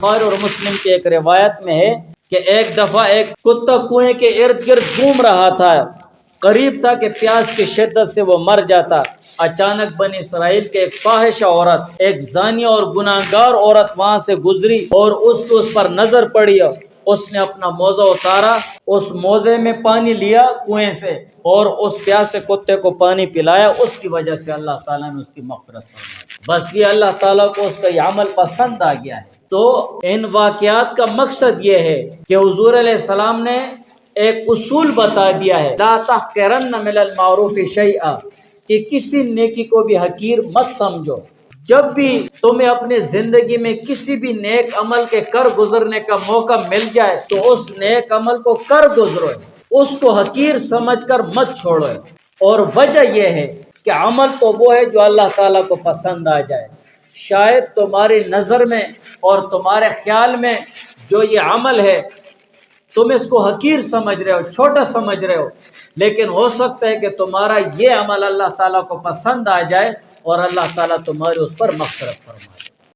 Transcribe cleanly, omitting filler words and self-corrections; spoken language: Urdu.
بخاری اور مسلم کی ایک روایت میں ہے کہ ایک دفعہ ایک کتا کنویں کے ارد گرد گھوم رہا تھا، قریب تھا کہ پیاس کی شدت سے وہ مر جاتا۔ اچانک بنی اسرائیل کے ایک فاحشہ عورت، ایک زانیہ اور گناہگار عورت وہاں سے گزری اور اس پر نظر پڑی۔ اس نے اپنا موزہ اتارا، اس موزے میں پانی لیا کنویں سے اور اس پیاسے کتے کو پانی پلایا۔ اس کی وجہ سے اللہ تعالیٰ نے اس کی مغفرت فرمائی۔ بس یہ اللہ تعالیٰ کو اس کا یہ عمل پسند آ گیا ہے۔ تو ان واقعات کا مقصد یہ ہے کہ حضور علیہ السلام نے ایک اصول بتا دیا ہے، لا تحقرن من المعروف شیئا، کہ کسی نیکی کو بھی حقیر مت سمجھو۔ جب بھی تمہیں اپنی زندگی میں کسی بھی نیک عمل کے کر گزرنے کا موقع مل جائے تو اس نیک عمل کو کر گزرو، اس کو حقیر سمجھ کر مت چھوڑو۔ اور وجہ یہ ہے کہ عمل تو وہ ہے جو اللہ تعالیٰ کو پسند آ جائے۔ شاید تمہاری نظر میں اور تمہارے خیال میں جو یہ عمل ہے تم اس کو حقیر سمجھ رہے ہو، چھوٹا سمجھ رہے ہو، لیکن ہو سکتا ہے کہ تمہارا یہ عمل اللہ تعالیٰ کو پسند آ جائے اور اللہ تعالیٰ تمہاری اس پر مغفرت فرمائے۔